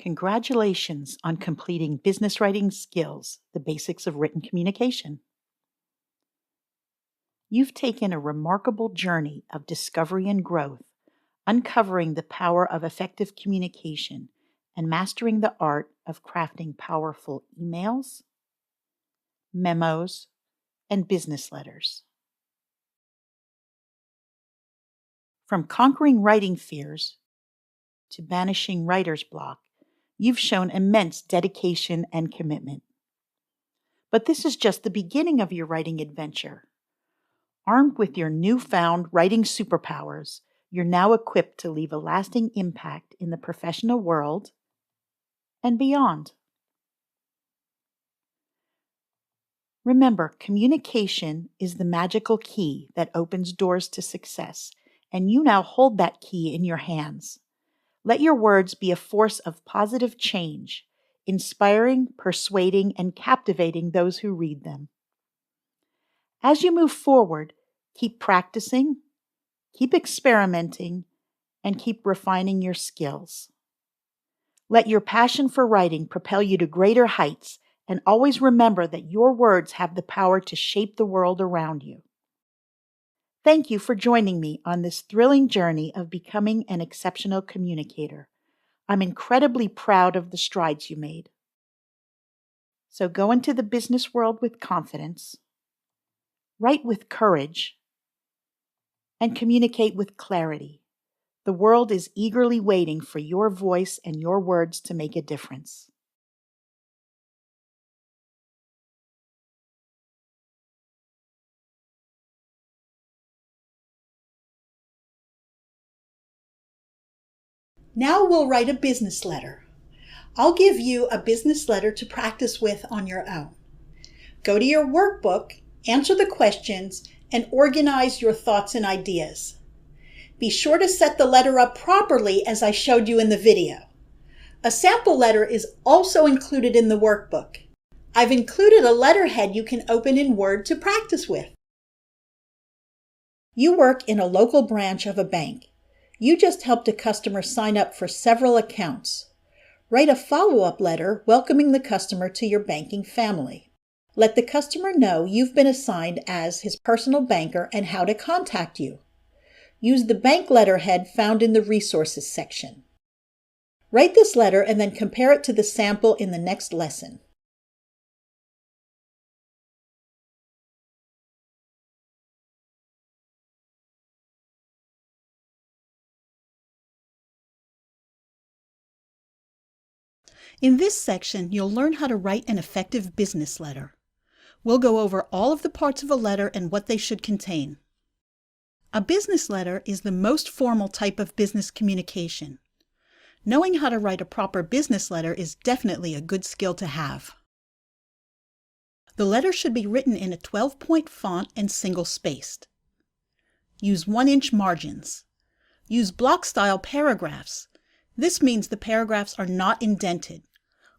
Congratulations on completing Business Writing Skills, the Basics of Written Communication. You've taken a remarkable journey of discovery and growth, uncovering the power of effective communication and mastering the art of crafting powerful emails, memos, and business letters. From conquering writing fears to banishing writer's block, you've shown immense dedication and commitment. But this is just the beginning of your writing adventure. Armed with your newfound writing superpowers, you're now equipped to leave a lasting impact in the professional world and beyond. Remember, communication is the magical key that opens doors to success, and you now hold that key in your hands. Let your words be a force of positive change, inspiring, persuading, and captivating those who read them. As you move forward, keep practicing, keep experimenting, and keep refining your skills. Let your passion for writing propel you to greater heights, and always remember that your words have the power to shape the world around you. Thank you for joining me on this thrilling journey of becoming an exceptional communicator. I'm incredibly proud of the strides you made. So go into the business world with confidence, write with courage, and communicate with clarity. The world is eagerly waiting for your voice and your words to make a difference. Now we'll write a business letter. I'll give you a business letter to practice with on your own. Go to your workbook, answer the questions, and organize your thoughts and ideas. Be sure to set the letter up properly as I showed you in the video. A sample letter is also included in the workbook. I've included a letterhead you can open in Word to practice with. You work in a local branch of a bank. You just helped a customer sign up for several accounts. Write a follow-up letter welcoming the customer to your banking family. Let the customer know you've been assigned as his personal banker and how to contact you. Use the bank letterhead found in the resources section. Write this letter and then compare it to the sample in the next lesson. In this section, you'll learn how to write an effective business letter. We'll go over all of the parts of a letter and what they should contain. A business letter is the most formal type of business communication. Knowing how to write a proper business letter is definitely a good skill to have. The letter should be written in a 12-point font and single-spaced. Use 1-inch margins. Use block-style paragraphs. This means the paragraphs are not indented.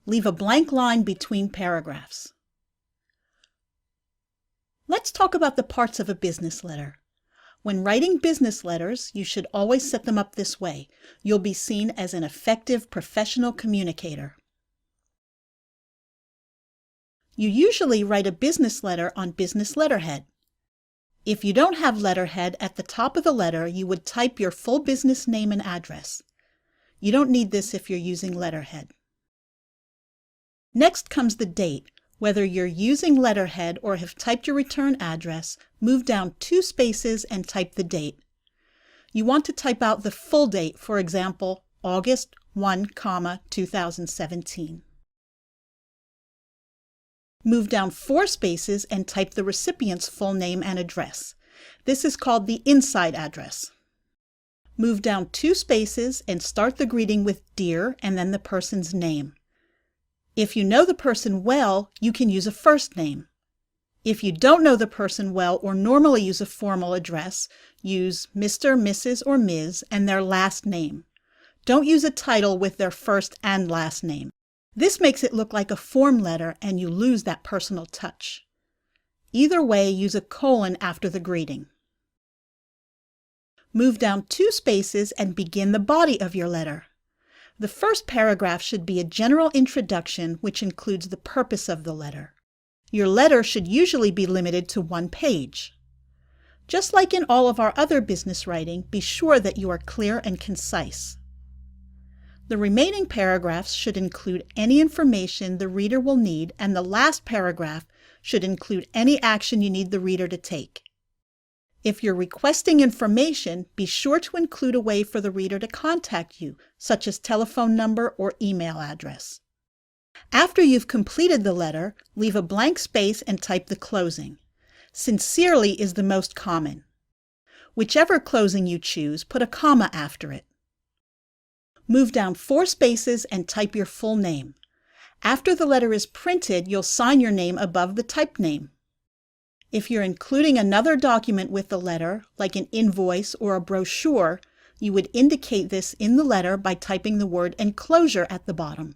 Leave a blank line between paragraphs. Let's talk about the parts of a business letter. When writing business letters, you should always set them up this way. You'll be seen as an effective professional communicator. You usually write a business letter on business letterhead. If you don't have letterhead, at the top of the letter, you would type your full business name and address. You don't need this if you're using letterhead. Next comes the date. Whether you're using letterhead or have typed your return address, move down 2 spaces and type the date. You want to type out the full date, for example, August 1, 2017. Move down 4 spaces and type the recipient's full name and address. This is called the inside address. Move down 2 spaces and start the greeting with "Dear" and then the person's name. If you know the person well, you can use a first name. If you don't know the person well or normally use a formal address, use Mr., Mrs., or Ms. and their last name. Don't use a title with their first and last name. This makes it look like a form letter and you lose that personal touch. Either way, use a colon after the greeting. Move down 2 spaces and begin the body of your letter. The first paragraph should be a general introduction which includes the purpose of the letter. Your letter should usually be limited to 1 page. Just like in all of our other business writing, be sure that you are clear and concise. The remaining paragraphs should include any information the reader will need, and the last paragraph should include any action you need the reader to take. If you're requesting information, be sure to include a way for the reader to contact you, such as telephone number or email address. After you've completed the letter, leave a blank space and type the closing. Sincerely is the most common. Whichever closing you choose, put a comma after it. Move down 4 spaces and type your full name. After the letter is printed, you'll sign your name above the typed name. If you're including another document with the letter, like an invoice or a brochure, you would indicate this in the letter by typing the word enclosure at the bottom.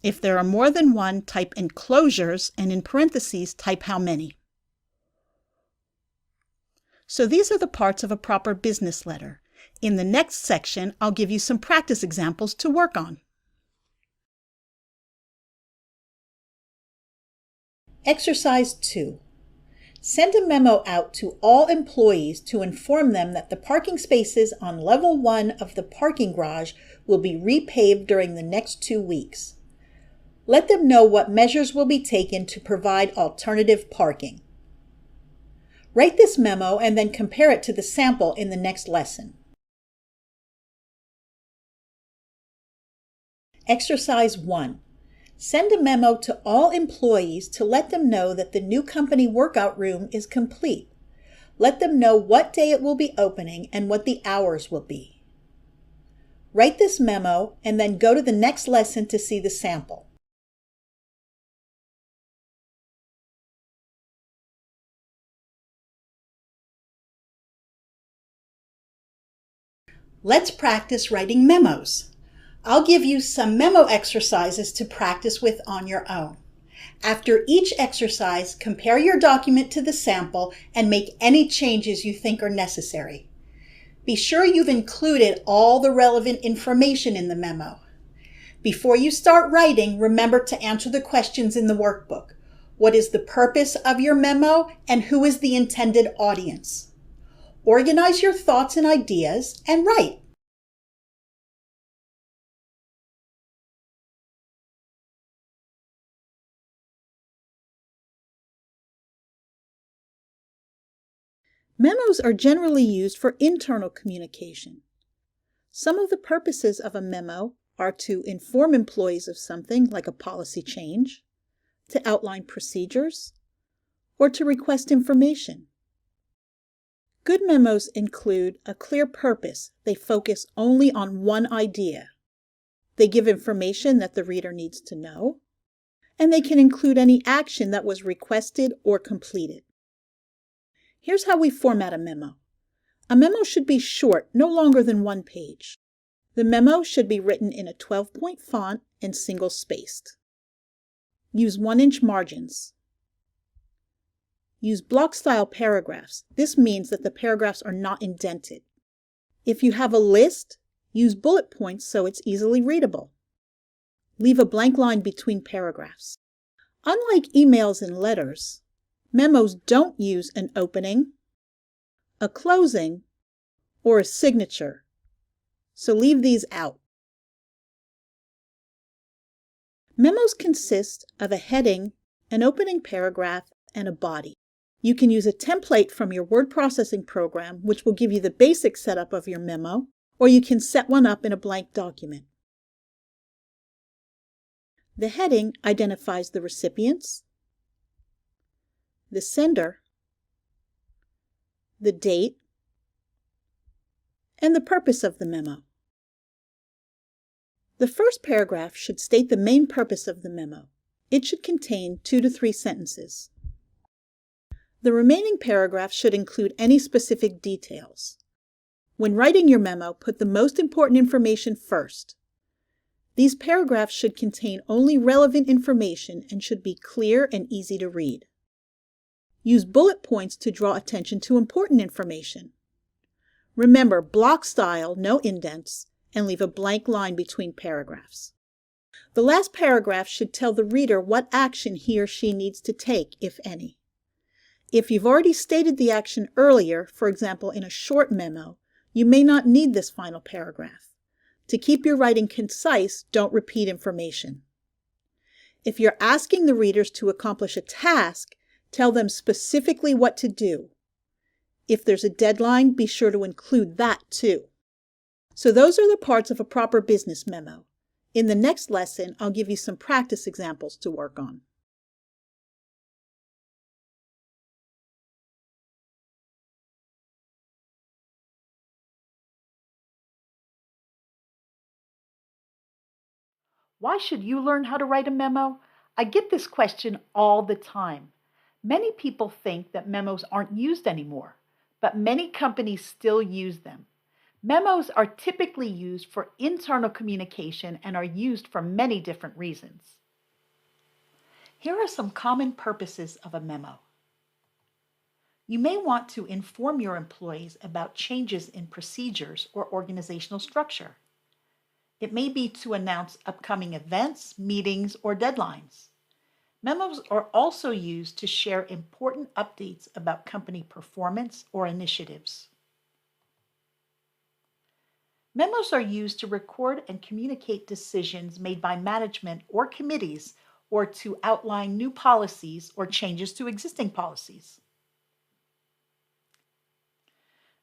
If there are more than one, type enclosures, and in parentheses, type how many. So these are the parts of a proper business letter. In the next section, I'll give you some practice examples to work on. Exercise 2. Send a memo out to all employees to inform them that the parking spaces on level 1 of the parking garage will be repaved during the next 2 weeks. Let them know what measures will be taken to provide alternative parking. Write this memo and then compare it to the sample in the next lesson. Exercise 1. Send a memo to all employees to let them know that the new company workout room is complete. Let them know what day it will be opening and what the hours will be. Write this memo and then go to the next lesson to see the sample. Let's practice writing memos. I'll give you some memo exercises to practice with on your own. After each exercise, compare your document to the sample and make any changes you think are necessary. Be sure you've included all the relevant information in the memo. Before you start writing, remember to answer the questions in the workbook. What is the purpose of your memo and who is the intended audience? Organize your thoughts and ideas and write. Memos are generally used for internal communication. Some of the purposes of a memo are to inform employees of something like a policy change, to outline procedures, or to request information. Good memos include a clear purpose. They focus only on one idea. They give information that the reader needs to know, and they can include any action that was requested or completed. Here's how we format a memo. A memo should be short, no longer than 1 page. The memo should be written in a 12-point font and single-spaced. Use 1-inch margins. Use block-style paragraphs. This means that the paragraphs are not indented. If you have a list, use bullet points so it's easily readable. Leave a blank line between paragraphs. Unlike emails and letters, memos don't use an opening, a closing, or a signature, so leave these out. Memos consist of a heading, an opening paragraph, and a body. You can use a template from your word processing program, which will give you the basic setup of your memo, or you can set one up in a blank document. The heading identifies the recipients, the sender, the date, and the purpose of the memo. The first paragraph should state the main purpose of the memo. It should contain 2 to 3 sentences. The remaining paragraph should include any specific details. When writing your memo, put the most important information first. These paragraphs should contain only relevant information and should be clear and easy to read. Use bullet points to draw attention to important information. Remember, block style, no indents, and leave a blank line between paragraphs. The last paragraph should tell the reader what action he or she needs to take, if any. If you've already stated the action earlier, for example in a short memo, you may not need this final paragraph. To keep your writing concise, don't repeat information. If you're asking the readers to accomplish a task, tell them specifically what to do. If there's a deadline, be sure to include that too. So those are the parts of a proper business memo. In the next lesson, I'll give you some practice examples to work on. Why should you learn how to write a memo? I get this question all the time. Many people think that memos aren't used anymore, but many companies still use them. Memos are typically used for internal communication and are used for many different reasons. Here are some common purposes of a memo. You may want to inform your employees about changes in procedures or organizational structure. It may be to announce upcoming events, meetings, or deadlines. Memos are also used to share important updates about company performance or initiatives. Memos are used to record and communicate decisions made by management or committees, or to outline new policies or changes to existing policies.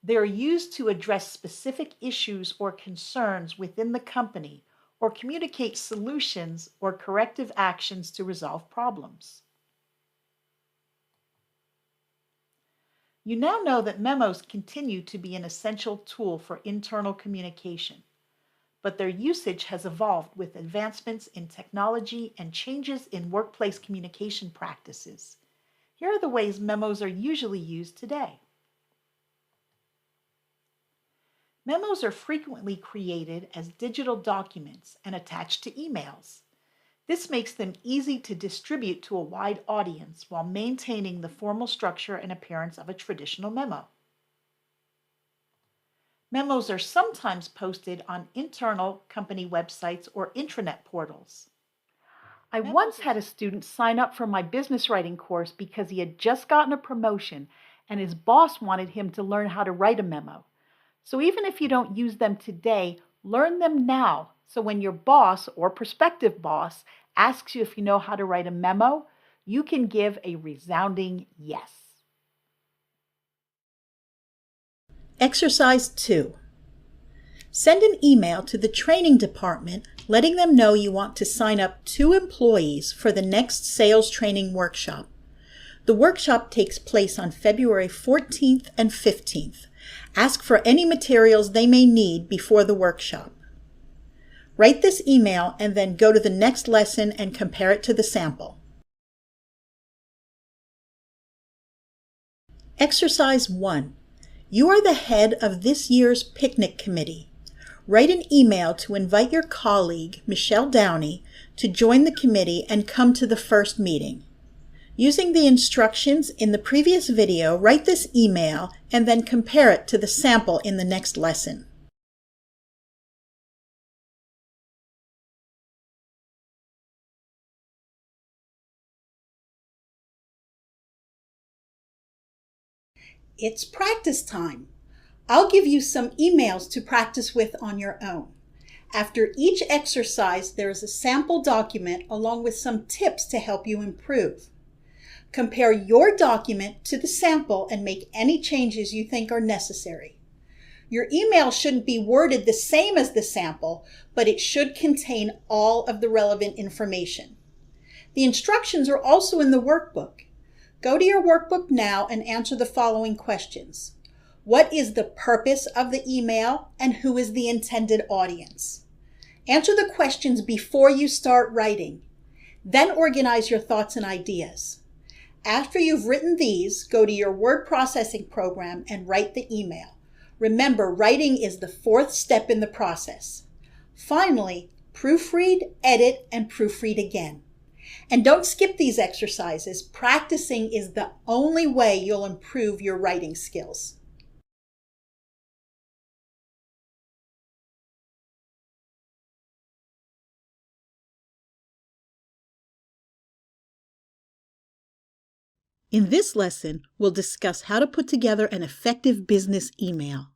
They are used to address specific issues or concerns within the company or communicate solutions or corrective actions to resolve problems. You now know that memos continue to be an essential tool for internal communication, but their usage has evolved with advancements in technology and changes in workplace communication practices. Here are the ways memos are usually used today. Memos are frequently created as digital documents and attached to emails. This makes them easy to distribute to a wide audience while maintaining the formal structure and appearance of a traditional memo. Memos are sometimes posted on internal company websites or intranet portals. I once had a student sign up for my business writing course because he had just gotten a promotion and his boss wanted him to learn how to write a memo. So even if you don't use them today, learn them now, so when your boss or prospective boss asks you if you know how to write a memo, you can give a resounding yes. Exercise 2. Send an email to the training department letting them know you want to sign up 2 employees for the next sales training workshop. The workshop takes place on February 14th and 15th. Ask for any materials they may need before the workshop. Write this email and then go to the next lesson and compare it to the sample. Exercise 1. You are the head of this year's picnic committee. Write an email to invite your colleague, Michelle Downey, to join the committee and come to the first meeting. Using the instructions in the previous video, write this email and then compare it to the sample in the next lesson. It's practice time. I'll give you some emails to practice with on your own. After each exercise, there is a sample document along with some tips to help you improve. Compare your document to the sample and make any changes you think are necessary. Your email shouldn't be worded the same as the sample, but it should contain all of the relevant information. The instructions are also in the workbook. Go to your workbook now and answer the following questions. What is the purpose of the email and who is the intended audience? Answer the questions before you start writing. Then organize your thoughts and ideas. After you've written these, go to your word processing program and write the email. Remember, writing is the 4th step in the process. Finally, proofread, edit, and proofread again. And don't skip these exercises. Practicing is the only way you'll improve your writing skills. In this lesson, we'll discuss how to put together an effective business email.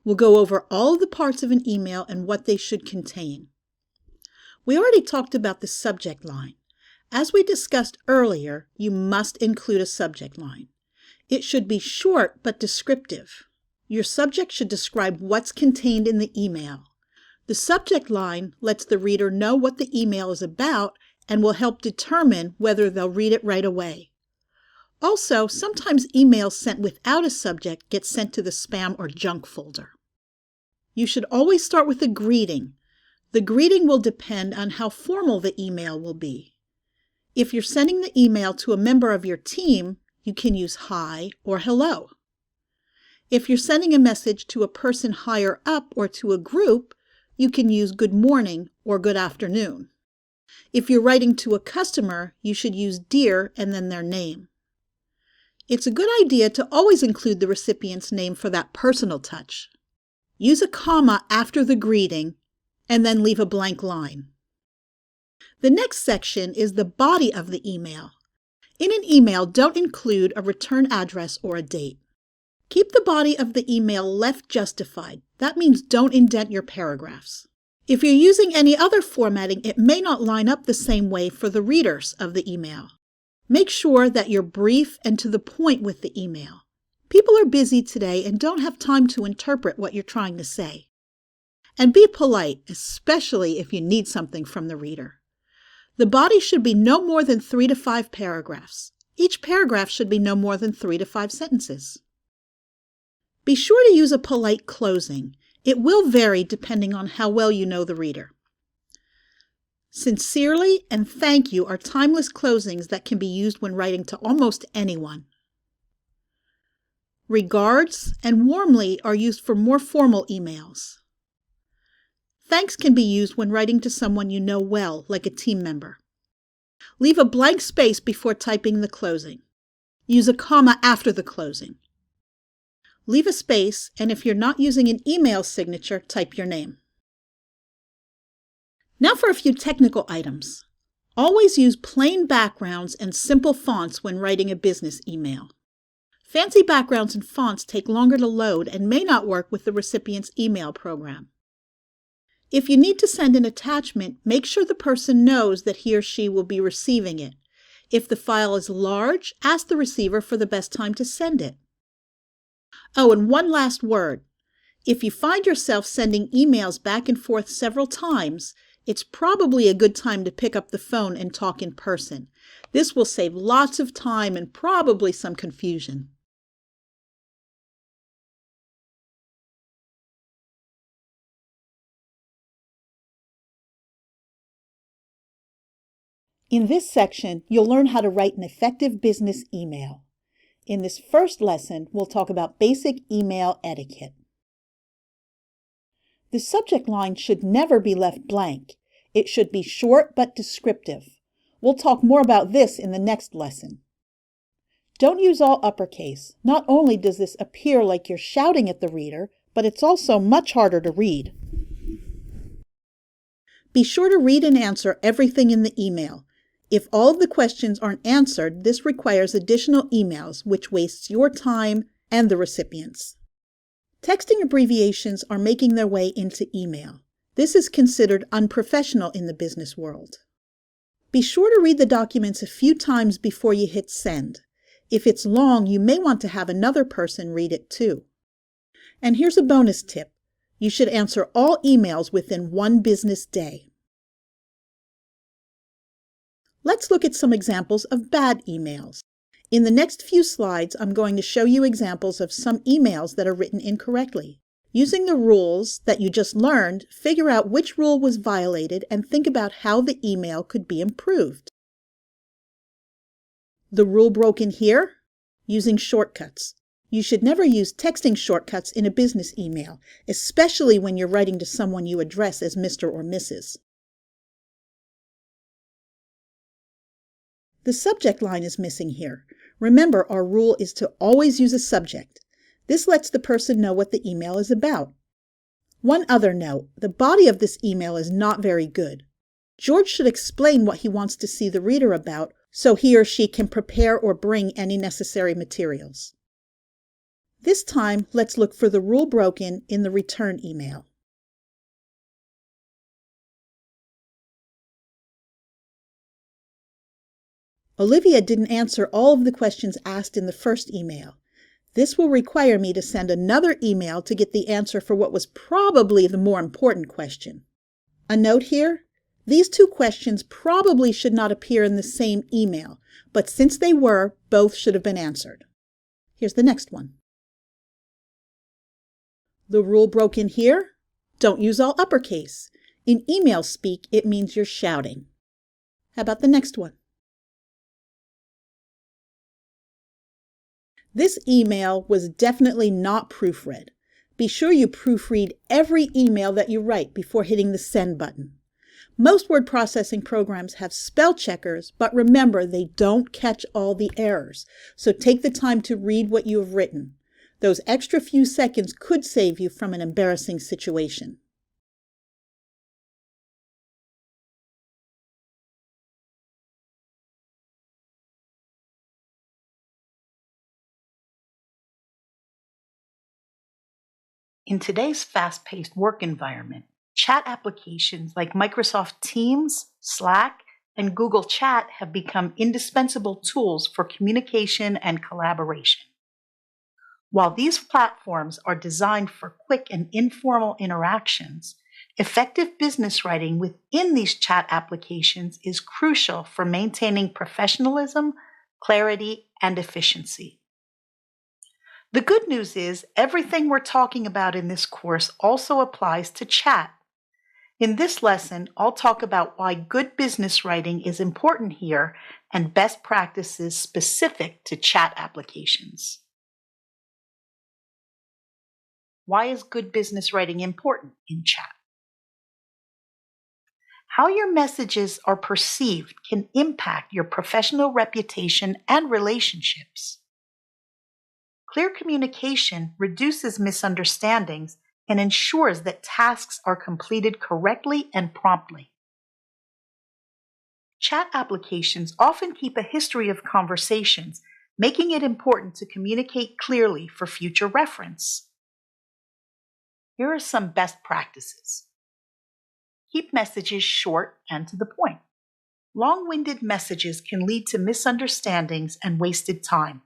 We'll go over all of the parts of an email and what they should contain. We already talked about the subject line. As we discussed earlier, you must include a subject line. It should be short but descriptive. Your subject should describe what's contained in the email. The subject line lets the reader know what the email is about and will help determine whether they'll read it right away. Also, sometimes emails sent without a subject get sent to the spam or junk folder. You should always start with a greeting. The greeting will depend on how formal the email will be. If you're sending the email to a member of your team, you can use hi or hello. If you're sending a message to a person higher up or to a group, you can use good morning or good afternoon. If you're writing to a customer, you should use dear and then their name. It's a good idea to always include the recipient's name for that personal touch. Use a comma after the greeting and then leave a blank line. The next section is the body of the email. In an email, don't include a return address or a date. Keep the body of the email left justified. That means don't indent your paragraphs. If you're using any other formatting, it may not line up the same way for the readers of the email. Make sure that you're brief and to the point with the email. People are busy today and don't have time to interpret what you're trying to say. And be polite, especially if you need something from the reader. The body should be no more than 3 to 5 paragraphs. Each paragraph should be no more than 3 to 5 sentences. Be sure to use a polite closing. It will vary depending on how well you know the reader. Sincerely and thank you are timeless closings that can be used when writing to almost anyone. Regards and warmly are used for more formal emails. Thanks can be used when writing to someone you know well, like a team member. Leave a blank space before typing the closing. Use a comma after the closing. Leave a space, and if you're not using an email signature, type your name. Now for a few technical items. Always use plain backgrounds and simple fonts when writing a business email. Fancy backgrounds and fonts take longer to load and may not work with the recipient's email program. If you need to send an attachment, make sure the person knows that he or she will be receiving it. If the file is large, ask the receiver for the best time to send it. Oh, and one last word. If you find yourself sending emails back and forth several times, it's probably a good time to pick up the phone and talk in person. This will save lots of time and probably some confusion. In this section, you'll learn how to write an effective business email. In this first lesson, we'll talk about basic email etiquette. The subject line should never be left blank. It should be short but descriptive. We'll talk more about this in the next lesson. Don't use all uppercase. Not only does this appear like you're shouting at the reader, but it's also much harder to read. Be sure to read and answer everything in the email. If all of the questions aren't answered, this requires additional emails, which wastes your time and the recipient's. Texting abbreviations are making their way into email. This is considered unprofessional in the business world. Be sure to read the documents a few times before you hit send. If it's long, you may want to have another person read it too. And here's a bonus tip. You should answer all emails within 1 business day. Let's look at some examples of bad emails. In the next few slides, I'm going to show you examples of some emails that are written incorrectly. Using the rules that you just learned, figure out which rule was violated and think about how the email could be improved. The rule broken here? Using shortcuts. You should never use texting shortcuts in a business email, especially when you're writing to someone you address as Mr. or Mrs. The subject line is missing here. Remember, our rule is to always use a subject. This lets the person know what the email is about. One other note, the body of this email is not very good. George should explain what he wants to see the reader about so he or she can prepare or bring any necessary materials. This time, let's look for the rule broken in the return email. Olivia didn't answer all of the questions asked in the first email. This will require me to send another email to get the answer for what was probably the more important question. A note here, these two questions probably should not appear in the same email, but since they were, both should have been answered. Here's the next one. The rule broken here, don't use all uppercase. In email speak, it means you're shouting. How about the next one? This email was definitely not proofread. Be sure you proofread every email that you write before hitting the send button. Most word processing programs have spell checkers, but remember they don't catch all the errors. So take the time to read what you have written. Those extra few seconds could save you from an embarrassing situation. In today's fast-paced work environment, chat applications like Microsoft Teams, Slack, and Google Chat have become indispensable tools for communication and collaboration. While these platforms are designed for quick and informal interactions, effective business writing within these chat applications is crucial for maintaining professionalism, clarity, and efficiency. The good news is everything we're talking about in this course also applies to chat. In this lesson, I'll talk about why good business writing is important here and best practices specific to chat applications. Why is good business writing important in chat? How your messages are perceived can impact your professional reputation and relationships. Clear communication reduces misunderstandings and ensures that tasks are completed correctly and promptly. Chat applications often keep a history of conversations, making it important to communicate clearly for future reference. Here are some best practices. Keep messages short and to the point. Long-winded messages can lead to misunderstandings and wasted time.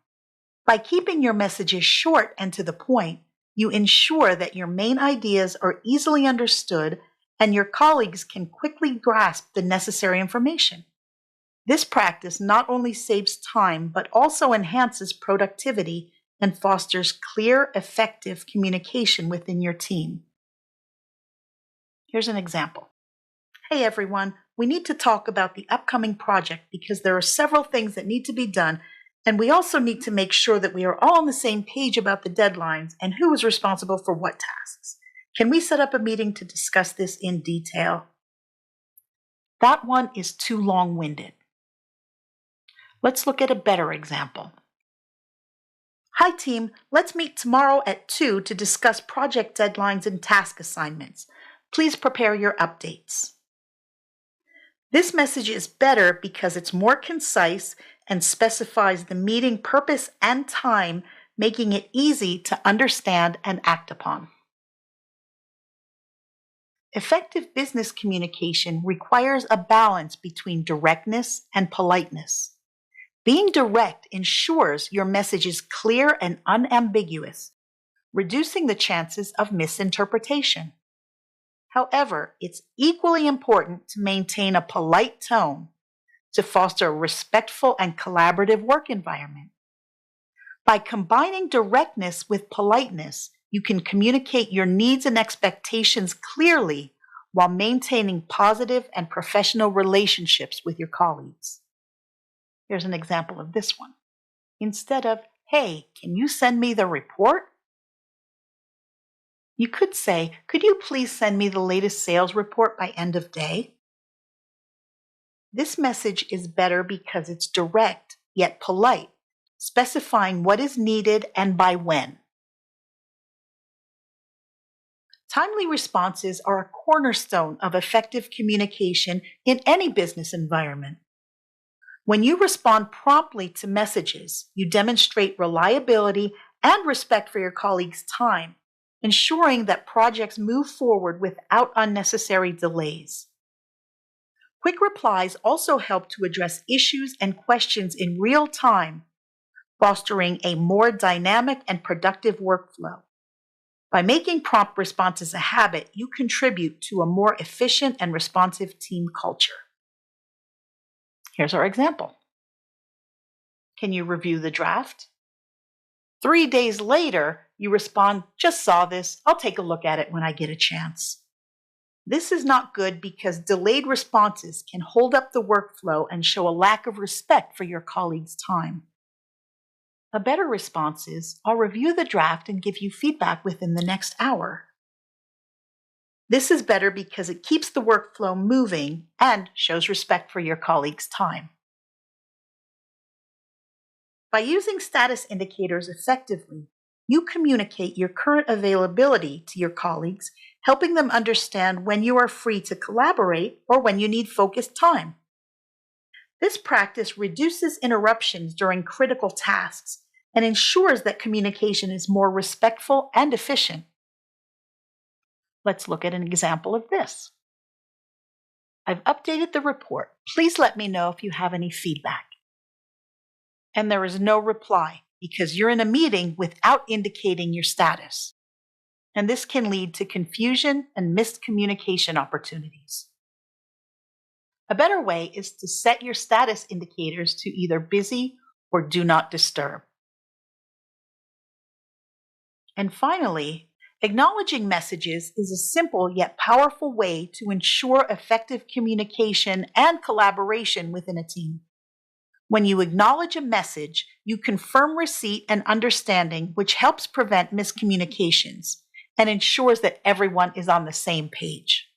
By keeping your messages short and to the point, you ensure that your main ideas are easily understood and your colleagues can quickly grasp the necessary information. This practice not only saves time, but also enhances productivity and fosters clear, effective communication within your team. Here's an example. Hey everyone, we need to talk about the upcoming project because there are several things that need to be done, and we also need to make sure that we are all on the same page about the deadlines and who is responsible for what tasks. Can we set up a meeting to discuss this in detail? That one is too long-winded. Let's look at a better example. Hi team, let's meet tomorrow at 2 to discuss project deadlines and task assignments. Please prepare your updates. This message is better because it's more concise and specifies the meeting purpose and time, making it easy to understand and act upon. Effective business communication requires a balance between directness and politeness. Being direct ensures your message is clear and unambiguous, reducing the chances of misinterpretation. However, it's equally important to maintain a polite tone to foster a respectful and collaborative work environment. By combining directness with politeness, you can communicate your needs and expectations clearly while maintaining positive and professional relationships with your colleagues. Here's an example of this one. Instead of, "Hey, can you send me the report?" you could say, "Could you please send me the latest sales report by end of day?" This message is better because it's direct yet polite, specifying what is needed and by when. Timely responses are a cornerstone of effective communication in any business environment. When you respond promptly to messages, you demonstrate reliability and respect for your colleagues' time, ensuring that projects move forward without unnecessary delays. Quick replies also help to address issues and questions in real time, fostering a more dynamic and productive workflow. By making prompt responses a habit, you contribute to a more efficient and responsive team culture. Here's our example. Can you review the draft? 3 days later, you respond, just saw this, I'll take a look at it when I get a chance. This is not good because delayed responses can hold up the workflow and show a lack of respect for your colleagues' time. A better response is, I'll review the draft and give you feedback within the next hour. This is better because it keeps the workflow moving and shows respect for your colleagues' time. By using status indicators effectively, you communicate your current availability to your colleagues, helping them understand when you are free to collaborate or when you need focused time. This practice reduces interruptions during critical tasks and ensures that communication is more respectful and efficient. Let's look at an example of this. I've updated the report. Please let me know if you have any feedback. And there is no reply because you're in a meeting without indicating your status. And this can lead to confusion and missed communication opportunities. A better way is to set your status indicators to either busy or do not disturb. And finally, acknowledging messages is a simple yet powerful way to ensure effective communication and collaboration within a team. When you acknowledge a message, you confirm receipt and understanding, which helps prevent miscommunications and ensures that everyone is on the same page.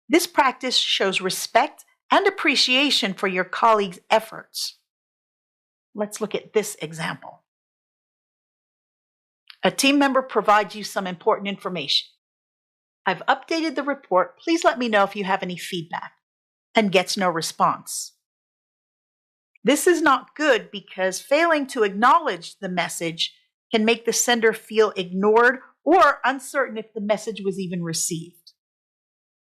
This practice shows respect and appreciation for your colleagues' efforts. Let's look at this example. A team member provides you some important information. I've updated the report. Please let me know if you have any feedback, and gets no response. This is not good because failing to acknowledge the message can make the sender feel ignored or uncertain if the message was even received.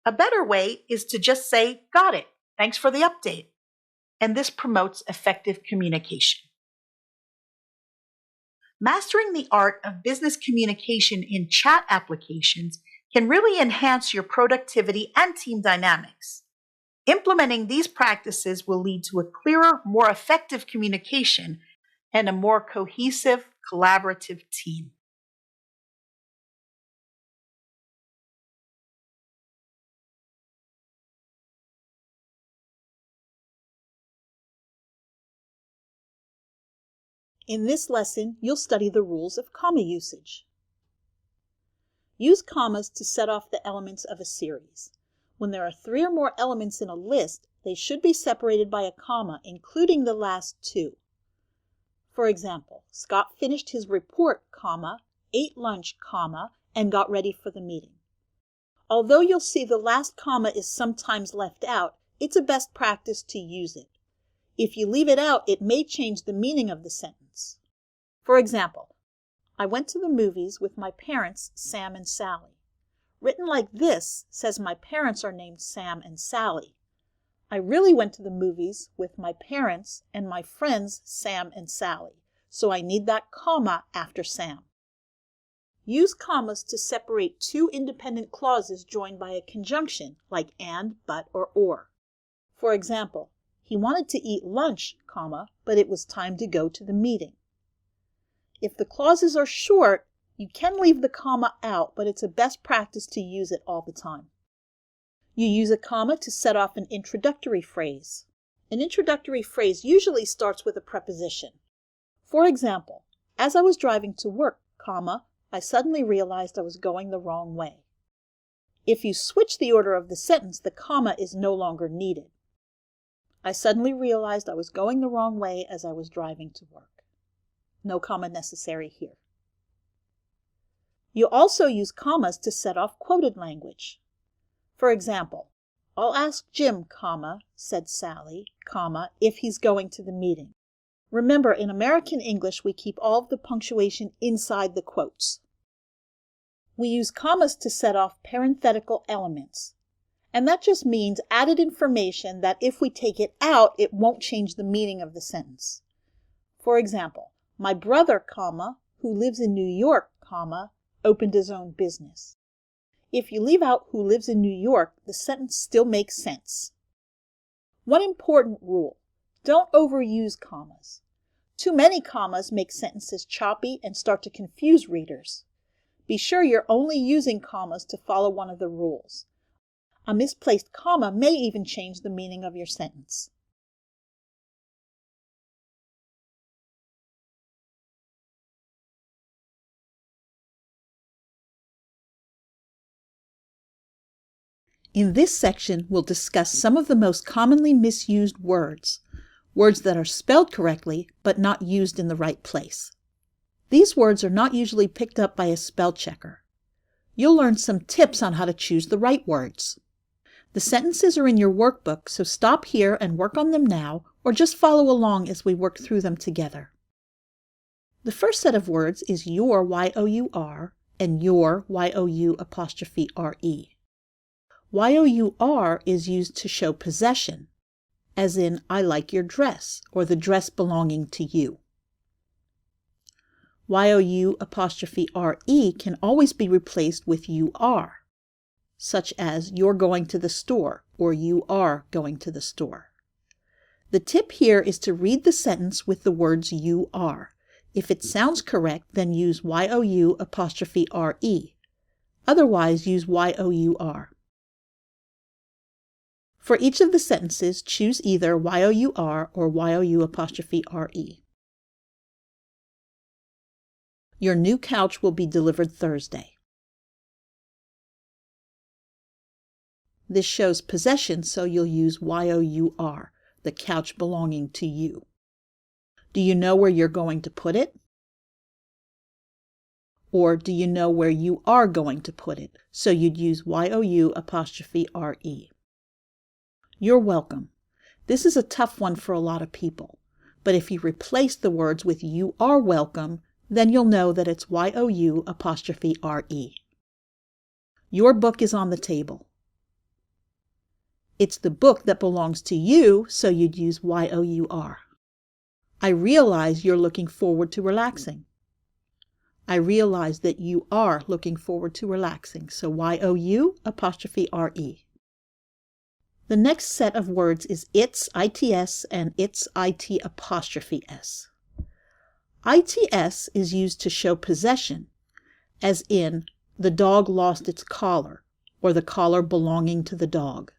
A better way is to just say, got it, thanks for the update. And this promotes effective communication. Mastering the art of business communication in chat applications can really enhance your productivity and team dynamics. Implementing these practices will lead to a clearer, more effective communication and a more cohesive, collaborative team. In this lesson, you'll study the rules of comma usage. Use commas to set off the elements of a series. When there are 3 or more elements in a list, they should be separated by a comma, including the last 2. For example, Scott finished his report, comma, ate lunch, comma, and got ready for the meeting. Although you'll see the last comma is sometimes left out, it's a best practice to use it. If you leave it out, it may change the meaning of the sentence. For example, I went to the movies with my parents, Sam and Sally. Written like this says my parents are named Sam and Sally. I really went to the movies with my parents and my friends, Sam and Sally, so I need that comma after Sam. Use commas to separate 2 independent clauses joined by a conjunction, like and, but, or. For example, he wanted to eat lunch, comma, but it was time to go to the meeting. If the clauses are short, you can leave the comma out, but it's a best practice to use it all the time. You use a comma to set off an introductory phrase. An introductory phrase usually starts with a preposition. For example, as I was driving to work, comma, I suddenly realized I was going the wrong way. If you switch the order of the sentence, the comma is no longer needed. I suddenly realized I was going the wrong way as I was driving to work. No comma necessary here. You also use commas to set off quoted language. For example, I'll ask Jim, said Sally, if he's going to the meeting. Remember, in American English, we keep all of the punctuation inside the quotes. We use commas to set off parenthetical elements. And that just means added information that if we take it out, it won't change the meaning of the sentence. For example, my brother, who lives in New York, opened his own business. If you leave out who lives in New York, the sentence still makes sense. One important rule: don't overuse commas. Too many commas make sentences choppy and start to confuse readers. Be sure you're only using commas to follow one of the rules. A misplaced comma may even change the meaning of your sentence. In this section, we'll discuss some of the most commonly misused words that are spelled correctly but not used in the right place. These words are not usually picked up by a spell checker. You'll learn some tips on how to choose the right words. The sentences are in your workbook, so stop here and work on them now, or just follow along as we work through them together. The first set of words is your, Y-O-U-R, and your, Y-O-U'-R-E. Y-O-U-R is used to show possession, as in, I like your dress, or the dress belonging to you. Y-O-U'-R-E can always be replaced with you are, such as you're going to the store, or you are going to the store. The tip here is to read the sentence with the words you are. If it sounds correct, then use Y-O-U'-R-E. Otherwise, use Y-O-U-R. For each of the sentences, choose either Y-O-U-R or Y-O-U'-R-E. Your new couch will be delivered Thursday. This shows possession, so you'll use Y-O-U-R, the couch belonging to you. Do you know where you're going to put it? Or do you know where you are going to put it? So you'd use Y-O-U'-R-E. You're welcome. This is a tough one for a lot of people, but if you replace the words with you are welcome, then you'll know that it's Y-O-U'-R-E. Your book is on the table. It's the book that belongs to you, so you'd use Y-O-U-R. I realize you're looking forward to relaxing. I realize that you are looking forward to relaxing, so Y-O-U'-R-E. The next set of words is its, I-T-S, and its, I-T'-S. I-T-S is used to show possession, as in, the dog lost its collar, or the collar belonging to the dog.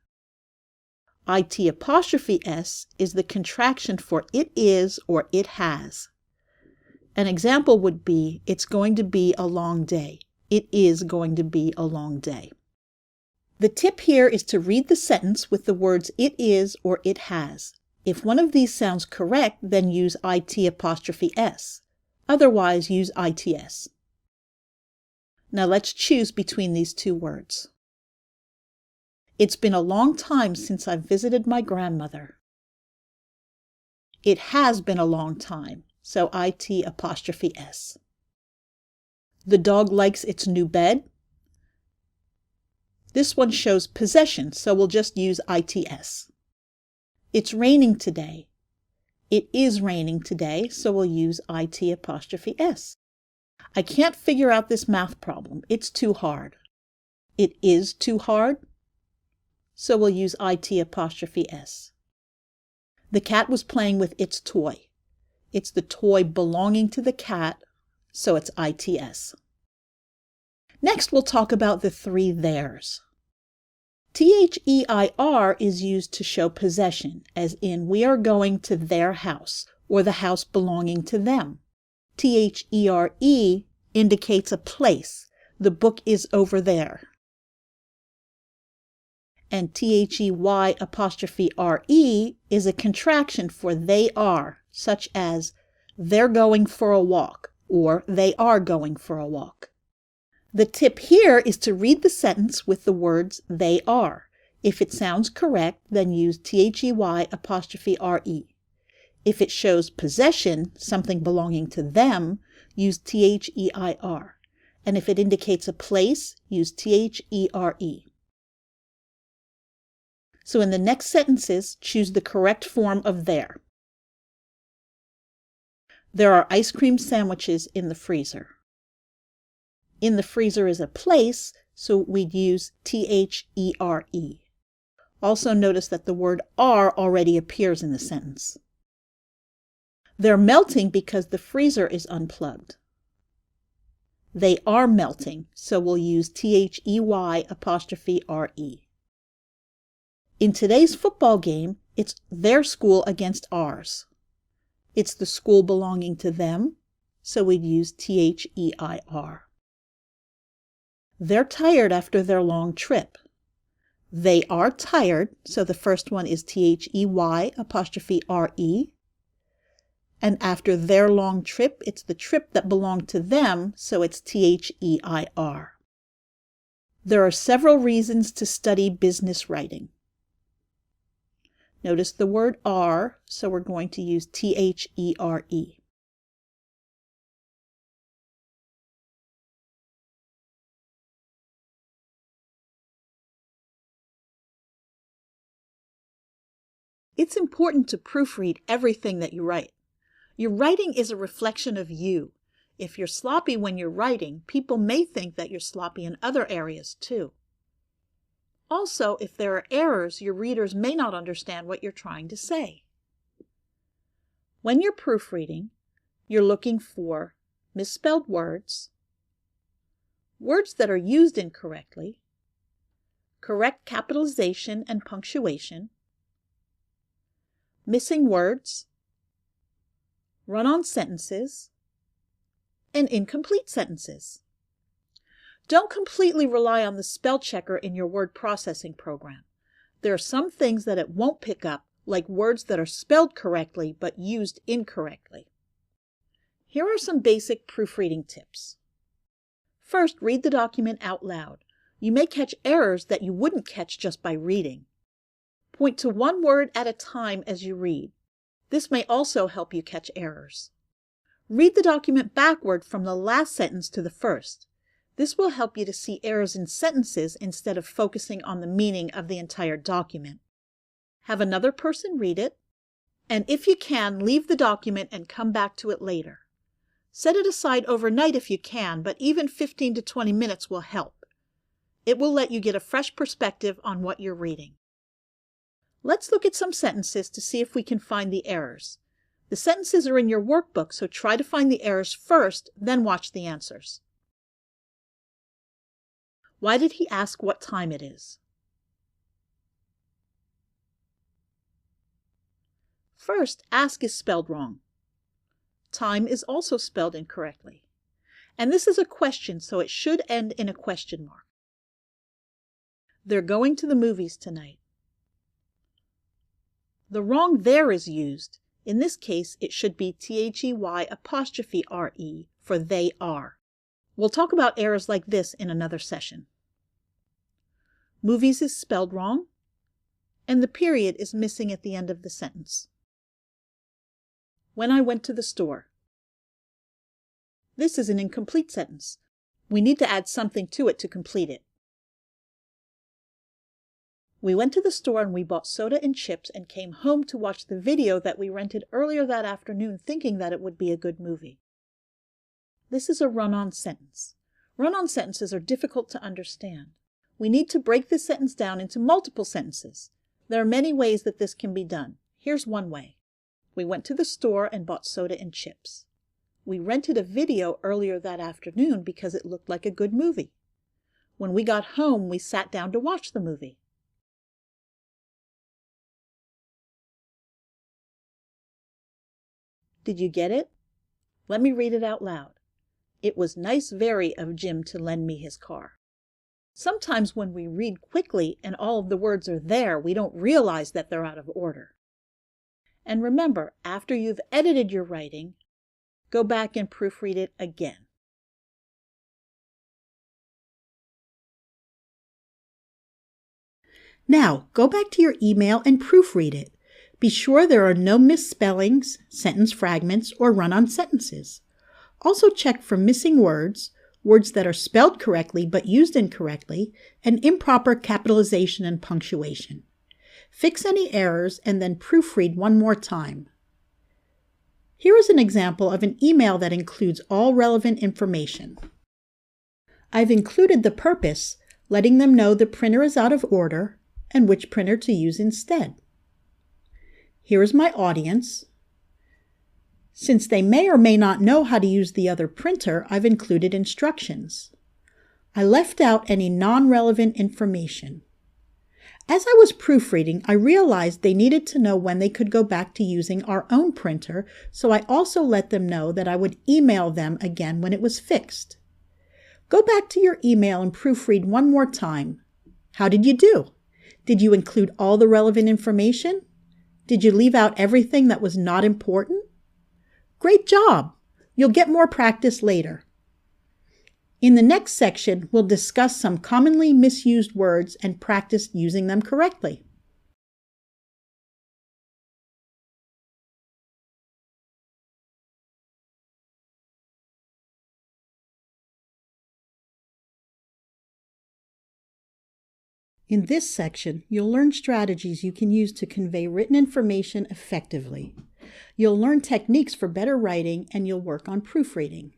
I-T'-S is the contraction for it is or it has. An example would be, it's going to be a long day. It is going to be a long day. The tip here is to read the sentence with the words it is or it has. If one of these sounds correct, then use I-T'-S. Otherwise, use I-T-S. Now let's choose between these two words. It's been a long time since I've visited my grandmother. It has been a long time, so I-T'-S. The dog likes its new bed. This one shows possession, so we'll just use I-T-S. It's raining today. It is raining today, so we'll use I-T'-S. I can't figure out this math problem. It's too hard. It is too hard, so we'll use I-T'-S. The cat was playing with its toy. It's the toy belonging to the cat, so it's I-T-S. Next, we'll talk about the three theirs. T-H-E-I-R is used to show possession, as in we are going to their house, or the house belonging to them. T-H-E-R-E indicates a place. The book is over there. And T-H-E-Y'-R-E is a contraction for they are, such as they're going for a walk, or they are going for a walk. The tip here is to read the sentence with the words they are. If it sounds correct, then use THEY apostrophe RE. If it shows possession, something belonging to them, use THEIR. And if it indicates a place, use THERE. So in the next sentences, choose the correct form of there. There are ice cream sandwiches in the freezer. In the freezer is a place, so we'd use THERE. Also notice that the word are already appears in the sentence. They're melting because the freezer is unplugged. They are melting, so we'll use THEY apostrophe RE. In today's football game, it's their school against ours. It's the school belonging to them, so we'd use THEIR. They're tired after their long trip. They are tired, so the first one is THEY apostrophe RE. And after their long trip, it's the trip that belonged to them, so it's THEIR. There are several reasons to study business writing. Notice the word are, so we're going to use THERE. It's important to proofread everything that you write. Your writing is a reflection of you. If you're sloppy when you're writing, people may think that you're sloppy in other areas too. Also, if there are errors, your readers may not understand what you're trying to say. When you're proofreading, you're looking for misspelled words, words that are used incorrectly, correct capitalization and punctuation, missing words, run-on sentences, and incomplete sentences. Don't completely rely on the spell checker in your word processing program. There are some things that it won't pick up, like words that are spelled correctly but used incorrectly. Here are some basic proofreading tips. First, read the document out loud. You may catch errors that you wouldn't catch just by reading. Point to one word at a time as you read. This may also help you catch errors. Read the document backward from the last sentence to the first. This will help you to see errors in sentences instead of focusing on the meaning of the entire document. Have another person read it, and if you can, leave the document and come back to it later. Set it aside overnight if you can, but even 15 to 20 minutes will help. It will let you get a fresh perspective on what you're reading. Let's look at some sentences to see if we can find the errors. The sentences are in your workbook, so try to find the errors first, then watch the answers. Why did he ask what time it is? First, ask is spelled wrong. Time is also spelled incorrectly. And this is a question, so it should end in a question mark. They're going to the movies tonight. The wrong there is used. In this case, it should be THEY apostrophe RE for they are. We'll talk about errors like this in another session. Movies is spelled wrong, and the period is missing at the end of the sentence. When I went to the store. This is an incomplete sentence. We need to add something to it to complete it. We went to the store and we bought soda and chips and came home to watch the video that we rented earlier that afternoon thinking that it would be a good movie. This is a run-on sentence. Run-on sentences are difficult to understand. We need to break this sentence down into multiple sentences. There are many ways that this can be done. Here's one way. We went to the store and bought soda and chips. We rented a video earlier that afternoon because it looked like a good movie. When we got home, we sat down to watch the movie. Did you get it? Let me read it out loud. It was nice very of Jim to lend me his car. Sometimes when we read quickly and all of the words are there, we don't realize that they're out of order. And remember, after you've edited your writing, go back and proofread it again. Now, go back to your email and proofread it. Be sure there are no misspellings, sentence fragments, or run-on sentences. Also check for missing words, words that are spelled correctly but used incorrectly, and improper capitalization and punctuation. Fix any errors and then proofread one more time. Here is an example of an email that includes all relevant information. I've included the purpose, letting them know the printer is out of order and which printer to use instead. Here is my audience. Since they may or may not know how to use the other printer, I've included instructions. I left out any non-relevant information. As I was proofreading, I realized they needed to know when they could go back to using our own printer, so I also let them know that I would email them again when it was fixed. Go back to your email and proofread one more time. How did you do? Did you include all the relevant information? Did you leave out everything that was not important? Great job! You'll get more practice later. In the next section, we'll discuss some commonly misused words and practice using them correctly. In this section, you'll learn strategies you can use to convey written information effectively. You'll learn techniques for better writing, and you'll work on proofreading.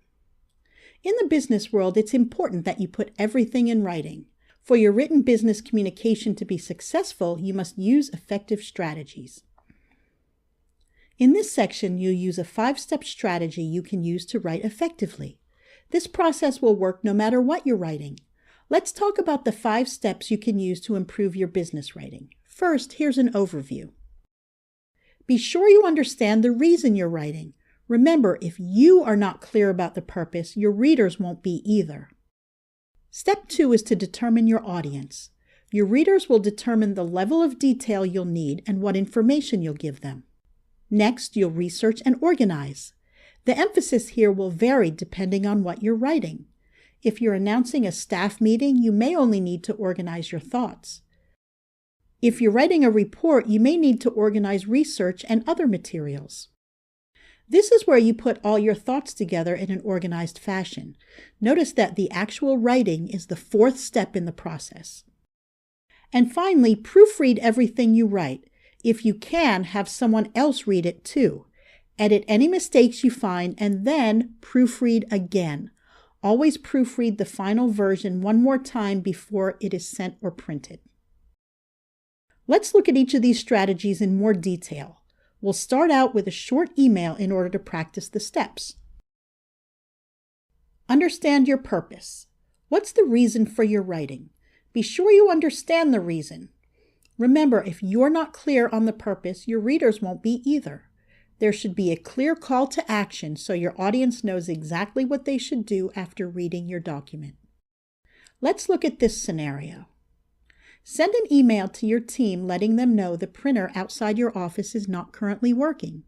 In the business world, it's important that you put everything in writing. For your written business communication to be successful, you must use effective strategies. In this section, you'll use a 5-step strategy you can use to write effectively. This process will work no matter what you're writing. Let's talk about the 5 steps you can use to improve your business writing. First, here's an overview. Be sure you understand the reason you're writing. Remember, if you are not clear about the purpose, your readers won't be either. Step 2 is to determine your audience. Your readers will determine the level of detail you'll need and what information you'll give them. Next, you'll research and organize. The emphasis here will vary depending on what you're writing. If you're announcing a staff meeting, you may only need to organize your thoughts. If you're writing a report, you may need to organize research and other materials. This is where you put all your thoughts together in an organized fashion. Notice that the actual writing is the 4th step in the process. And finally, proofread everything you write. If you can, have someone else read it too. Edit any mistakes you find and then proofread again. Always proofread the final version one more time before it is sent or printed. Let's look at each of these strategies in more detail. We'll start out with a short email in order to practice the steps. Understand your purpose. What's the reason for your writing? Be sure you understand the reason. Remember, if you're not clear on the purpose, your readers won't be either. There should be a clear call to action so your audience knows exactly what they should do after reading your document. Let's look at this scenario. Send an email to your team letting them know the printer outside your office is not currently working.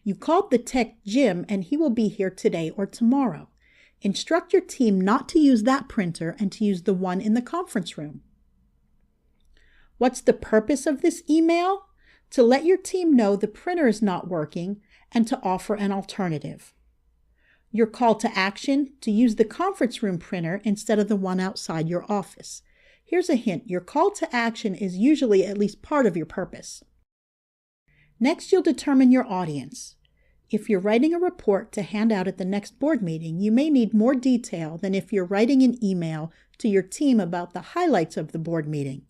You called the tech Jim and he will be here today or tomorrow. Instruct your team not to use that printer and to use the one in the conference room. What's the purpose of this email? To let your team know the printer is not working and to offer an alternative. Your call to action, to use the conference room printer instead of the one outside your office. Here's a hint, your call to action is usually at least part of your purpose. Next, you'll determine your audience. If you're writing a report to hand out at the next board meeting, you may need more detail than if you're writing an email to your team about the highlights of the board meeting.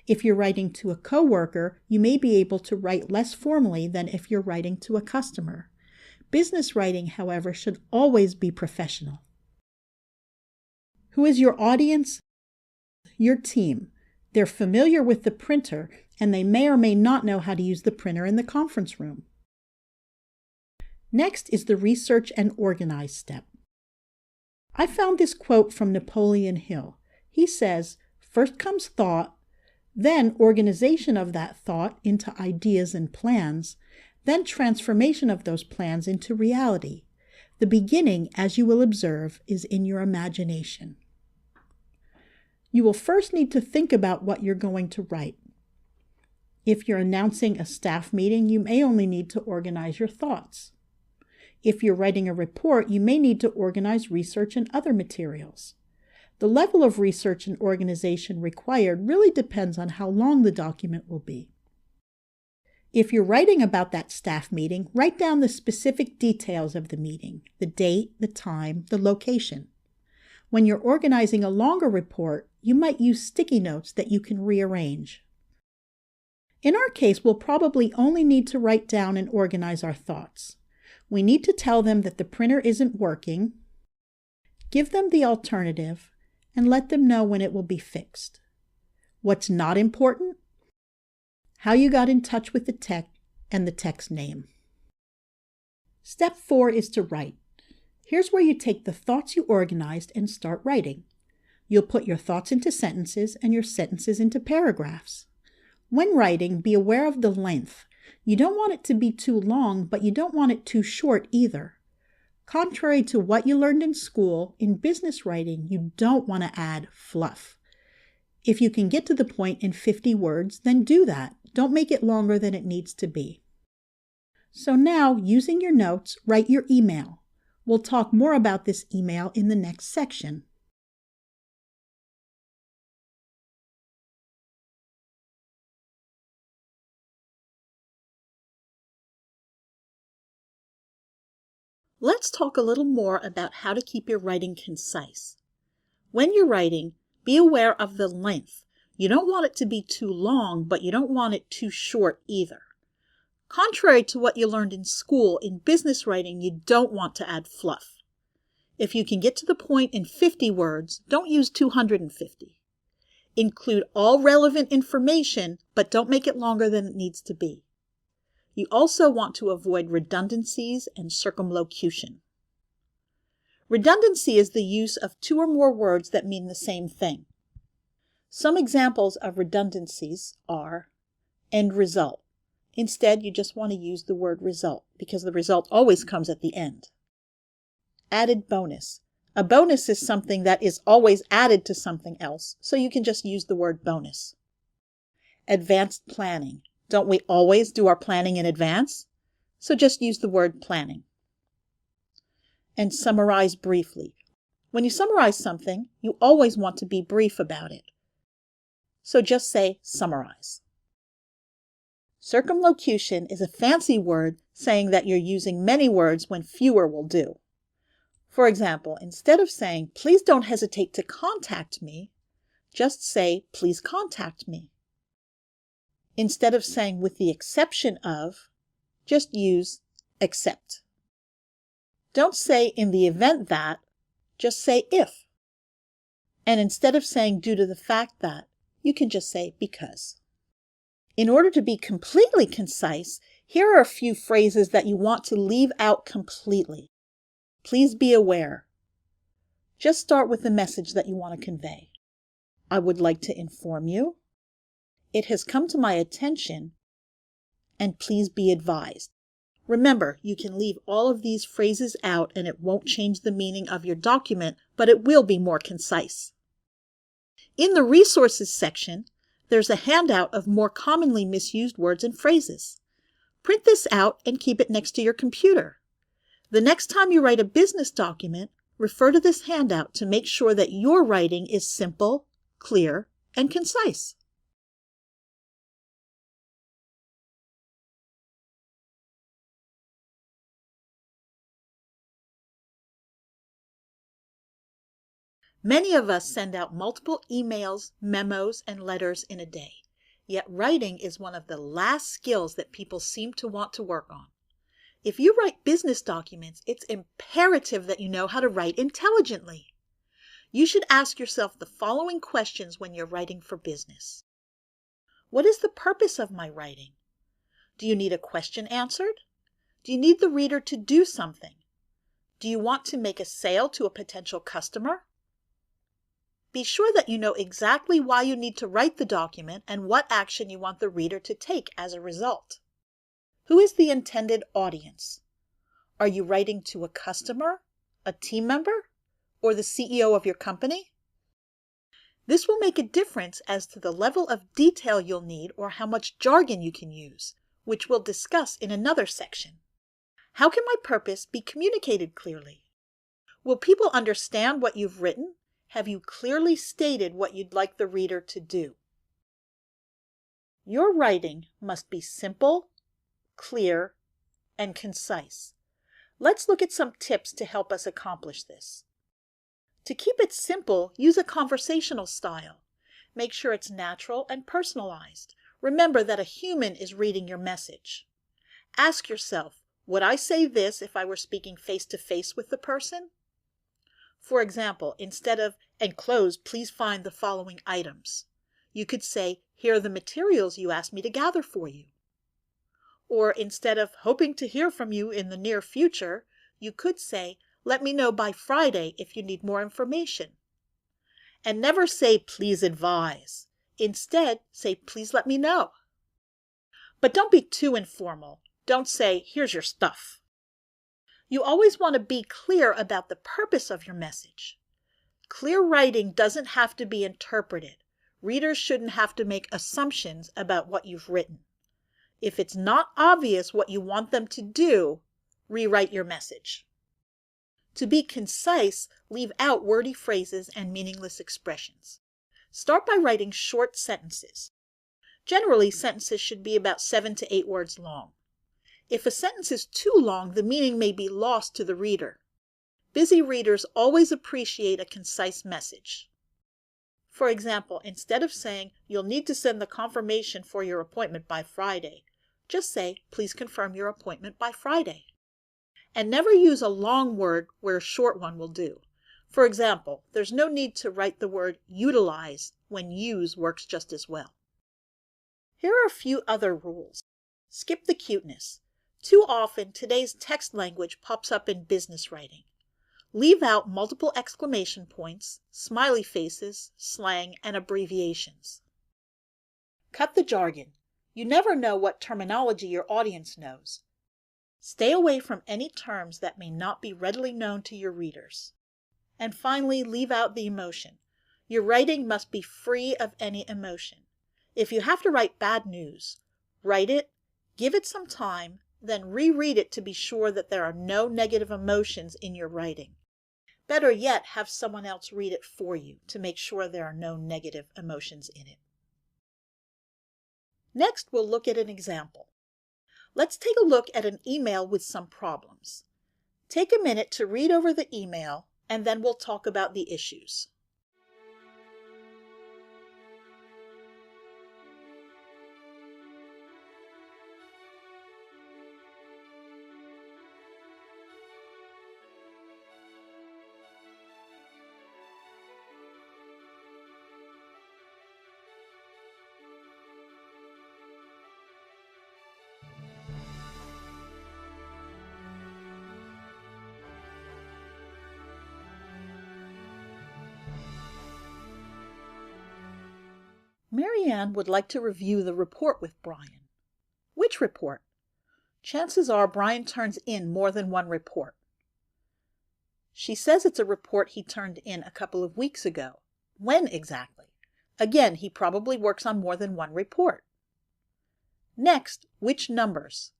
If you're writing to a coworker, you may be able to write less formally than if you're writing to a customer. Business writing, however, should always be professional. Who is your audience? Your team. They're familiar with the printer, and they may or may not know how to use the printer in the conference room. Next is the research and organize step. I found this quote from Napoleon Hill. He says, "First comes thought, then organization of that thought into ideas and plans, then transformation of those plans into reality. The beginning, as you will observe, is in your imagination." You will first need to think about what you're going to write. If you're announcing a staff meeting, you may only need to organize your thoughts. If you're writing a report, you may need to organize research and other materials. The level of research and organization required really depends on how long the document will be. If you're writing about that staff meeting, write down the specific details of the meeting, the date, the time, the location. When you're organizing a longer report, you might use sticky notes that you can rearrange. In our case, we'll probably only need to write down and organize our thoughts. We need to tell them that the printer isn't working, give them the alternative, and let them know when it will be fixed. What's not important? How you got in touch with the tech and the tech's name. Step 4 is to write. Here's where you take the thoughts you organized and start writing. You'll put your thoughts into sentences and your sentences into paragraphs. When writing, be aware of the length. You don't want it to be too long, but you don't want it too short either. Contrary to what you learned in school, in business writing, you don't want to add fluff. If you can get to the point in 50 words, then do that. Don't make it longer than it needs to be. So now, using your notes, write your email. We'll talk more about this email in the next section. Let's talk a little more about how to keep your writing concise. When you're writing, be aware of the length. You don't want it to be too long, but you don't want it too short either. Contrary to what you learned in school, in business writing, you don't want to add fluff. If you can get to the point in 50 words, don't use 250. Include all relevant information, but don't make it longer than it needs to be. You also want to avoid redundancies and circumlocution. Redundancy is the use of 2 or more words that mean the same thing. Some examples of redundancies are end result. Instead, you just want to use the word result because the result always comes at the end. Added bonus. A bonus is something that is always added to something else, so you can just use the word bonus. Advanced planning. Don't we always do our planning in advance? So just use the word planning. And summarize briefly. When you summarize something, you always want to be brief about it. So just say summarize. Circumlocution is a fancy word saying that you're using many words when fewer will do. For example, instead of saying, please don't hesitate to contact me, just say, please contact me. Instead of saying with the exception of, just use except. Don't say in the event that, just say if. And instead of saying due to the fact that, you can just say because. In order to be completely concise, here are a few phrases that you want to leave out completely. Please be aware. Just start with the message that you want to convey. I would like to inform you. It has come to my attention. And please be advised. Remember, you can leave all of these phrases out and it won't change the meaning of your document, but it will be more concise. In the resources section, there's a handout of more commonly misused words and phrases. Print this out and keep it next to your computer. The next time you write a business document, refer to this handout to make sure that your writing is simple, clear, and concise. Many of us send out multiple emails, memos, and letters in a day. Yet writing is one of the last skills that people seem to want to work on. If you write business documents, it's imperative that you know how to write intelligently. You should ask yourself the following questions when you're writing for business. What is the purpose of my writing? Do you need a question answered? Do you need the reader to do something? Do you want to make a sale to a potential customer? Be sure that you know exactly why you need to write the document and what action you want the reader to take as a result. Who is the intended audience? Are you writing to a customer, a team member, or the CEO of your company? This will make a difference as to the level of detail you'll need or how much jargon you can use, which we'll discuss in another section. How can my purpose be communicated clearly? Will people understand what you've written? Have you clearly stated what you'd like the reader to do? Your writing must be simple, clear, and concise. Let's look at some tips to help us accomplish this. To keep it simple, use a conversational style. Make sure it's natural and personalized. Remember that a human is reading your message. Ask yourself, would I say this if I were speaking face-to-face with the person? For example, instead of "enclosed, please find the following items," you could say, "Here are the materials you asked me to gather for you." Or instead of "hoping to hear from you in the near future," you could say, "Let me know by Friday if you need more information." And never say "please advise." Instead, say "please let me know." But don't be too informal. Don't say "here's your stuff." You always want to be clear about the purpose of your message. Clear writing doesn't have to be interpreted. Readers shouldn't have to make assumptions about what you've written. If it's not obvious what you want them to do, rewrite your message. To be concise, leave out wordy phrases and meaningless expressions. Start by writing short sentences. Generally, sentences should be about 7 to 8 words long. If a sentence is too long, the meaning may be lost to the reader. Busy readers always appreciate a concise message. For example, instead of saying, "You'll need to send the confirmation for your appointment by Friday," just say, "Please confirm your appointment by Friday." And never use a long word where a short one will do. For example, there's no need to write the word utilize when use works just as well. Here are a few other rules. Skip the cuteness. Too often, today's text language pops up in business writing. Leave out multiple exclamation points, smiley faces, slang, and abbreviations. Cut the jargon. You never know what terminology your audience knows. Stay away from any terms that may not be readily known to your readers. And finally, leave out the emotion. Your writing must be free of any emotion. If you have to write bad news, write it, give it some time, then reread it to be sure that there are no negative emotions in your writing. Better yet, have someone else read it for you to make sure there are no negative emotions in it. Next, we'll look at an example. Let's take a look at an email with some problems. Take a minute to read over the email, and then we'll talk about the issues. Marianne would like to review the report with Brian. Which report? Chances are Brian turns in more than one report. She says it's a report he turned in a couple of weeks ago. When exactly? Again, he probably works on more than one report. Next, which numbers?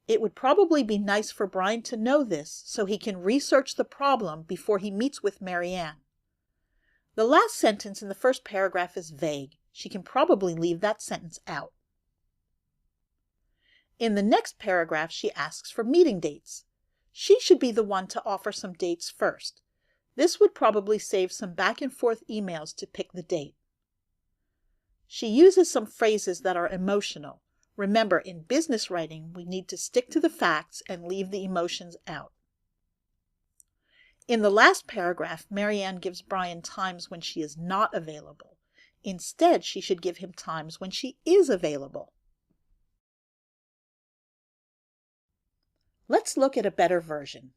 It would probably be nice for Brian to know this so he can research the problem before he meets with Marianne. The last sentence in the first paragraph is vague. She can probably leave that sentence out. In the next paragraph, she asks for meeting dates. She should be the one to offer some dates first. This would probably save some back and forth emails to pick the date. She uses some phrases that are emotional. Remember, in business writing, we need to stick to the facts and leave the emotions out. In the last paragraph, Marianne gives Brian times when she is not available. Instead, she should give him times when she is available. Let's look at a better version.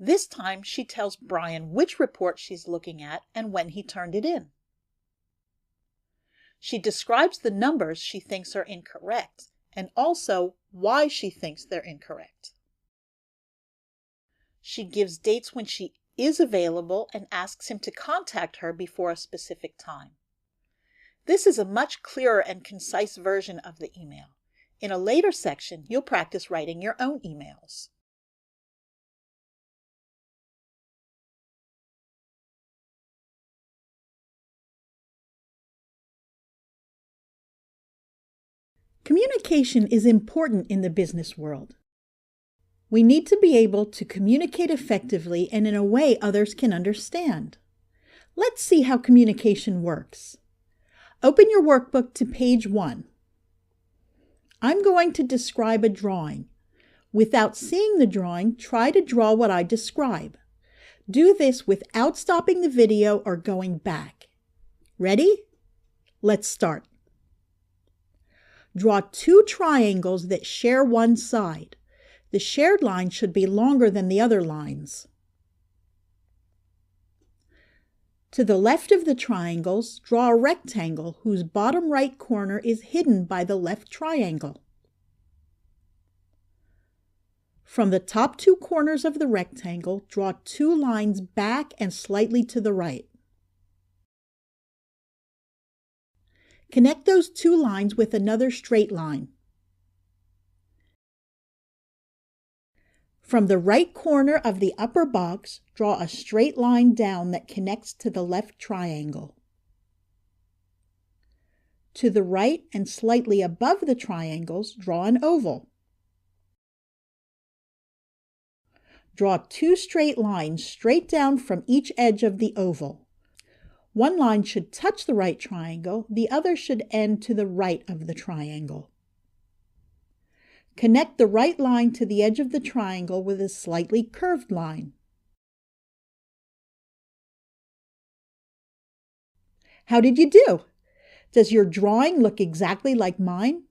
This time, she tells Brian which report she's looking at and when he turned it in. She describes the numbers she thinks are incorrect and also why she thinks they're incorrect. She gives dates when she is available and asks him to contact her before a specific time. This is a much clearer and concise version of the email. In a later section, you'll practice writing your own emails. Communication is important in the business world. We need to be able to communicate effectively and in a way others can understand. Let's see how communication works. Open your workbook to page 1. I'm going to describe a drawing. Without seeing the drawing, try to draw what I describe. Do this without stopping the video or going back. Ready? Let's start. Draw 2 triangles that share one side. The shared line should be longer than the other lines. To the left of the triangles, draw a rectangle whose bottom right corner is hidden by the left triangle. From the top 2 corners of the rectangle, draw 2 lines back and slightly to the right. Connect those 2 lines with another straight line. From the right corner of the upper box, draw a straight line down that connects to the left triangle. To the right and slightly above the triangles, draw an oval. Draw 2 straight lines straight down from each edge of the oval. One line should touch the right triangle, the other should end to the right of the triangle. Connect the right line to the edge of the triangle with a slightly curved line. How did you do? Does your drawing look exactly like mine?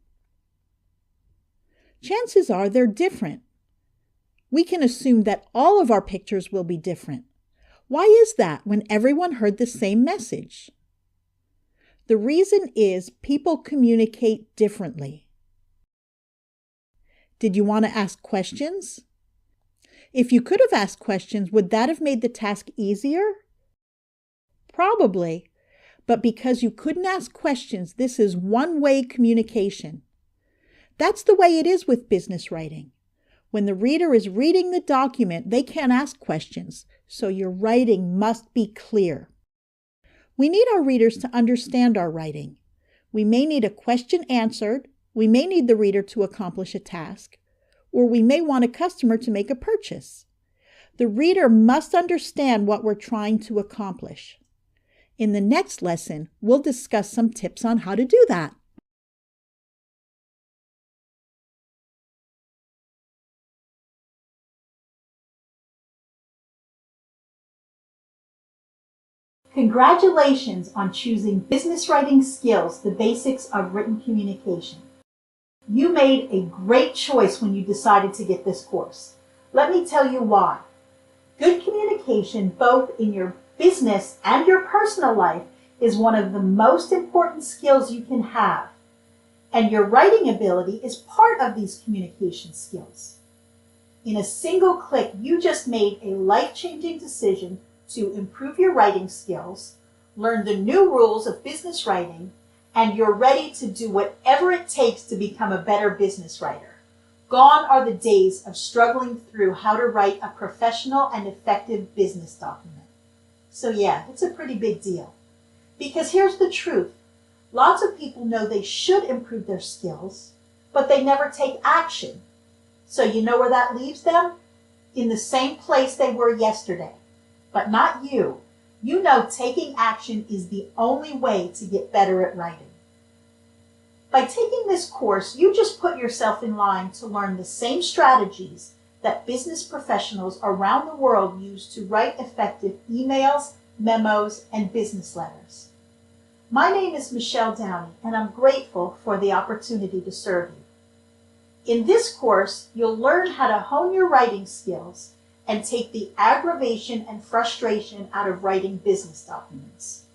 Chances are they're different. We can assume that all of our pictures will be different. Why is that when everyone heard the same message? The reason is people communicate differently. Did you want to ask questions? If you could have asked questions, would that have made the task easier? Probably, but because you couldn't ask questions, this is one-way communication. That's the way it is with business writing. When the reader is reading the document, they can't ask questions, so your writing must be clear. We need our readers to understand our writing. We may need a question answered, we may need the reader to accomplish a task, or we may want a customer to make a purchase. The reader must understand what we're trying to accomplish. In the next lesson, we'll discuss some tips on how to do that. Congratulations on choosing Business Writing Skills, the Basics of Written Communication. You made a great choice when you decided to get this course. Let me tell you why. Good communication, both in your business and your personal life, is one of the most important skills you can have. And your writing ability is part of these communication skills. In a single click, you just made a life-changing decision to improve your writing skills, learn the new rules of business writing, and you're ready to do whatever it takes to become a better business writer. Gone are the days of struggling through how to write a professional and effective business document. So yeah, it's a pretty big deal. Because here's the truth. Lots of people know they should improve their skills, but they never take action. So you know where that leaves them? In the same place they were yesterday. But not you. You know taking action is the only way to get better at writing. By taking this course, you just put yourself in line to learn the same strategies that business professionals around the world use to write effective emails, memos, and business letters. My name is Michelle Downey, and I'm grateful for the opportunity to serve you. In this course, you'll learn how to hone your writing skills and take the aggravation and frustration out of writing business documents.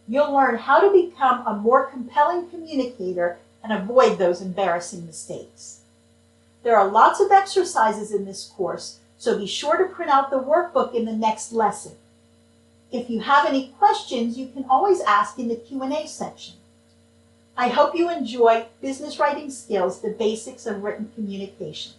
You'll learn how to become a more compelling communicator and avoid those embarrassing mistakes. There are lots of exercises in this course, So be sure to print out the workbook in the next lesson. If you have any questions, you can always ask in the Q&A section. I hope you enjoy Business Writing Skills, the Basics of Written Communication.